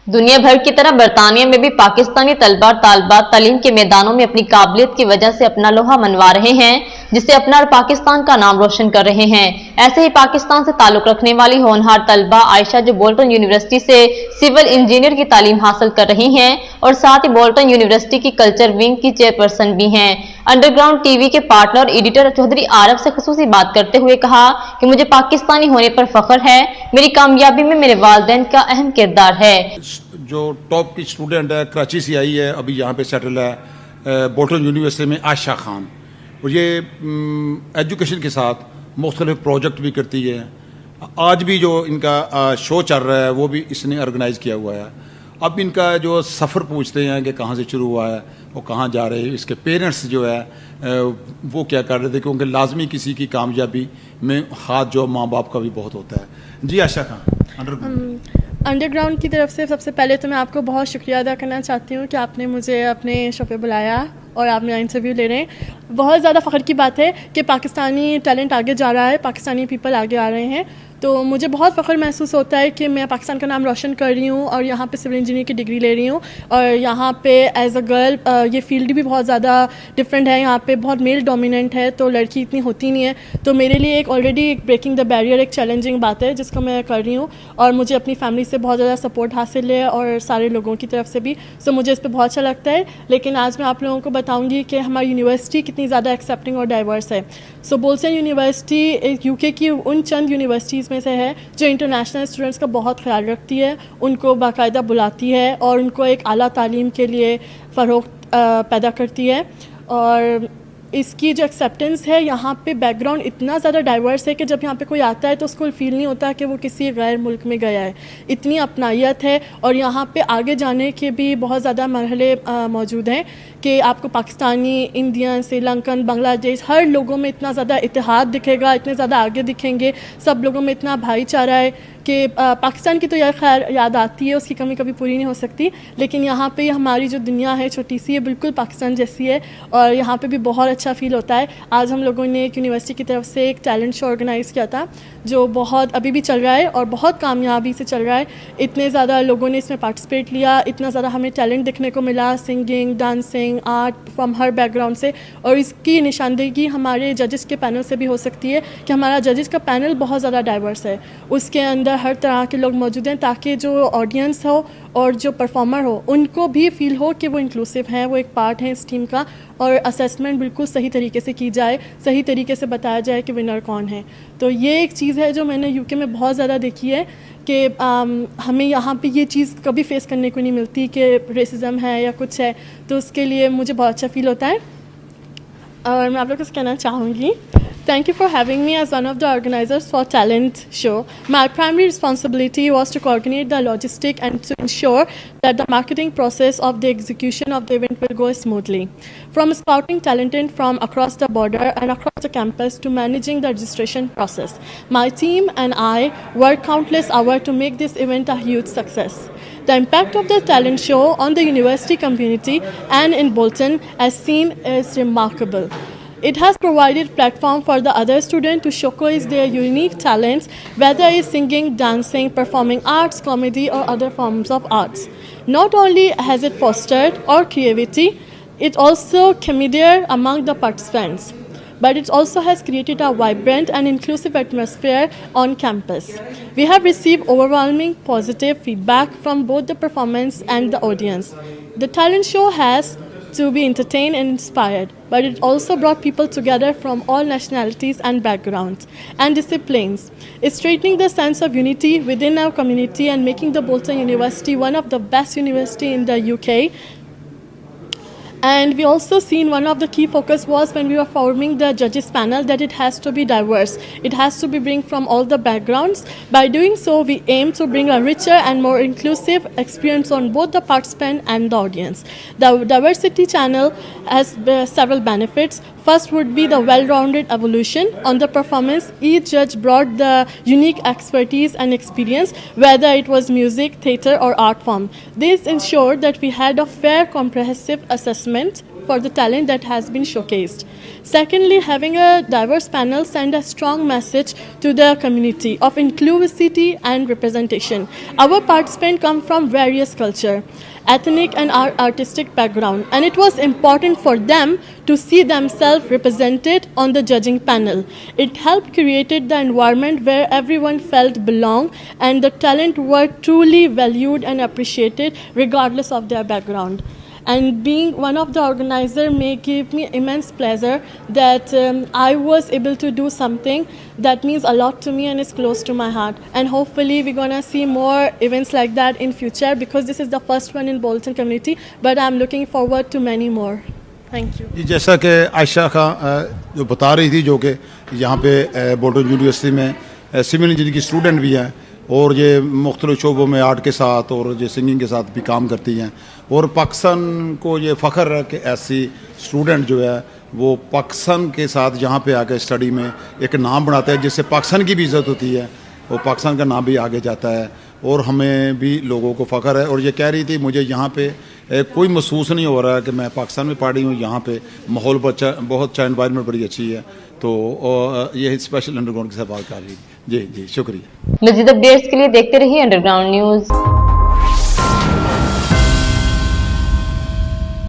दुनिया भर की तरह बरतानिया में भी पाकिस्तानी तलबा और तालिबात तालीम के मैदानों में अपनी काबिलियत की वजह से अपना लोहा मनवा रहे हैं, जिससे अपना और पाकिस्तान का नाम रोशन कर रहे हैं। ऐसे ही पाकिस्तान से ताल्लुक रखने वाली होनहार तलबा आयशा, जो बोल्टन यूनिवर्सिटी से सिविल इंजीनियर की तालीम हासिल कर रही हैं और साथ ही बोल्टन यूनिवर्सिटी की कल्चर विंग की चेयरपर्सन भी हैं, अंडरग्राउंड टीवी के पार्टनर और एडिटर चौधरी आरफ से खुसूसी बात करते हुए कहा कि मुझे पाकिस्तानी होने पर फख्र है, मेरी कामयाबी में मेरे वालिदैन का अहम किरदार है। जो टॉप की स्टूडेंट है, कराची से आई है, अभी यहाँ पे सेटल है बोल्टन यूनिवर्सिटी में, आयशा खान, और ये एजुकेशन के साथ मुख्तलिफ प्रोजेक्ट भी करती है। आज भी जो इनका शो चल रहा है वो भी इसने ऑर्गेनाइज़ किया हुआ है। अब इनका जो सफ़र पूछते हैं कि कहाँ से शुरू हुआ है, वो कहाँ जा रहे हैं, इसके पेरेंट्स जो है वो क्या कर रहे थे, क्योंकि लाजमी किसी की कामयाबी में हाथ जो माँ बाप का भी बहुत होता है। जी आयशा खान, अंडरग्राउंड की तरफ से सबसे पहले तो मैं आपको बहुत शुक्रिया अदा करना चाहती हूँ कि आपने मुझे अपने शो पे बुलाया और आप मेरा इंटरव्यू ले रहे हैं। बहुत ज़्यादा फ़ख्र की बात है कि पाकिस्तानी टैलेंट आगे जा रहा है, पाकिस्तानी पीपल आगे आ रहे हैं, तो मुझे बहुत फ़ख्र महसूस होता है कि मैं पाकिस्तान का नाम रोशन कर रही हूँ और यहाँ पे सिविल इंजीनियर की डिग्री ले रही हूँ। और यहाँ पे एज अ गर्ल ये फील्ड भी बहुत ज़्यादा डिफरेंट है, यहाँ पे बहुत मेल डोमिनेंट है, तो लड़की इतनी होती नहीं है। तो मेरे लिए एक ऑलरेडी एक ब्रेकिंग द बैरियर, एक चैलेंजिंग बात है जिसको मैं कर रही हूँ, और मुझे अपनी फैमिली से बहुत ज़्यादा सपोर्ट हासिल है और सारे लोगों की तरफ से भी। सो मुझे इस पर बहुत अच्छा लगता है। लेकिन आज मैं आप लोगों को बताऊँगी कि हमारी यूनिवर्सिटी कितनी ज़्यादा एक्सेप्टिंग और डाइवर्स है। सो बोल्टन यूनिवर्सिटी यूके की उन चंद यूनिवर्सिटीज़ में से है जो इंटरनेशनल स्टूडेंट्स का बहुत ख्याल रखती है, उनको बाकायदा बुलाती है और उनको एक आला तालीम के लिए फ़रोग़ पैदा करती है। और इसकी जो एक्सेप्टेंस है, यहाँ पे बैकग्राउंड इतना ज़्यादा डाइवर्स है कि जब यहाँ पे कोई आता है तो उसको फील नहीं होता कि वो किसी गैर मुल्क में गया है। इतनी अपनायत है और यहाँ पे आगे जाने के भी बहुत ज़्यादा मरहले मौजूद हैं कि आपको पाकिस्तानी, इंडियन, श्रीलंकन, बांग्लादेश, हर लोगों में इतना ज़्यादा इत्तेहाद दिखेगा, इतने ज़्यादा आगे दिखेंगे, सब लोगों में इतना भाईचारा है कि पाकिस्तान की तो यार खैर याद आती है, उसकी कमी कभी पूरी नहीं हो सकती, लेकिन यहाँ पे हमारी जो दुनिया है छोटी सी है, बिल्कुल पाकिस्तान जैसी है और यहाँ पे भी बहुत अच्छा फ़ील होता है। आज हम लोगों ने एक यूनिवर्सिटी की तरफ से एक टैलेंट शो ऑर्गेनाइज़ किया था जो बहुत अभी भी चल रहा है और बहुत कामयाबी से चल रहा है। इतने ज़्यादा लोगों ने इसमें पार्टिसिपेट लिया, इतना ज़्यादा हमें टैलेंट देखने को मिला, singing, dancing, art, from her background से। और इसकी निशानदेही हमारे जजेस के पैनल से भी हो सकती है कि हमारा जजेस का पैनल बहुत ज़्यादा डाइवर्स है, उसके अंदर हर तरह के लोग मौजूद हैं, ताकि जो ऑडियंस हो और जो परफॉर्मर हो उनको भी फील हो कि वो इंक्लूसिव हैं, वो एक पार्ट हैं इस टीम का, और असेसमेंट बिल्कुल सही तरीके से की जाए, सही तरीके से बताया जाए कि विनर कौन है। तो ये एक चीज़ है जो मैंने यूके में बहुत ज़्यादा देखी है कि हमें यहाँ पे ये चीज़ कभी फेस करने को नहीं मिलती कि रेसिज्म है या कुछ है, तो उसके लिए मुझे बहुत अच्छा फील होता है। और मैं आप लोगों को कहना चाहूँगी, thank you for having me as one of the organizers for Talent Show. My primary responsibility was to coordinate the logistic and to ensure that the marketing process of the execution of the event will go smoothly. From scouting talented from across the border and across the campus to managing the registration process, my team and I worked countless hours to make this event a huge success. The impact of the talent show on the university community and in Bolton, as seen, is remarkable. It has provided platform for the other students to showcase their unique talents, whether it's singing, dancing, performing arts, comedy, or other forms of arts. Not only has it fostered our creativity, it also camaraderie among the participants, but it also has created a vibrant and inclusive atmosphere on campus. We have received overwhelming positive feedback from both the performance and the audience. The talent show has to be entertained and inspired, but it also brought people together from all nationalities and backgrounds and disciplines, strengthening the sense of unity within our community and making the Bolton University one of the best universities in the UK. And we also seen one of the key focus was when we were forming the judges panel that it has to be diverse. It has to be bring from all the backgrounds. By doing so, we aim to bring a richer and more inclusive experience on both the participant and the audience. The diversity channel has several benefits. First would be the well-rounded evolution on the performance. Each judge brought the unique expertise and experience, whether it was music, theatre, or art form. This ensured that we had a fair, comprehensive assessment for the talent that has been showcased. Secondly, having a diverse panel send a strong message to the community of inclusivity and representation. Our participants come from various culture, ethnic and artistic background, and it was important for them to see themselves represented on the judging panel. It helped created the environment where everyone felt belong and the talent were truly valued and appreciated regardless of their background. And being one of the organizers may give me immense pleasure that I was able to do something that means a lot to me and is close to my heart. And hopefully we're gonna see more events like that in future, because this is the first one in Bolton community, but I'm looking forward to many more. Thank you. जी, जैसा कि आयशा खां जो बता रही थी, जो कि यहाँ पे बोल्टन यूनिवर्सिटी में सिविल इंजीनियरिंग की स्टूडेंट भी हैं और ये मुख्तलिफ शोबों में आर्ट के साथ और ये सिंगिंग के साथ भी काम करती हैं, और पाकिस्तान को ये फ़ख्र है कि ऐसी स्टूडेंट जो है वो पाकिस्तान के साथ यहाँ पे आकर स्टडी में एक नाम बनाते हैं, जिससे पाकिस्तान की भी इज़्ज़त होती है और पाकिस्तान का नाम भी आगे जाता है, और हमें भी लोगों को फ़ख्र है। और ये कह रही थी मुझे यहाँ पे कोई महसूस नहीं हो रहा है कि मैं पाकिस्तान में पढ़ी हूँ, यहाँ पे माहौल बहुत अच्छा एनवायरनमेंट बड़ी अच्छी है, तो ये स्पेशल अंडरग्राउंड के साथ बात कर रही थी। जी जी, शुक्रिया। मज़ीद अपडेट्स के लिए देखते रहिए अंडरग्राउंड न्यूज़।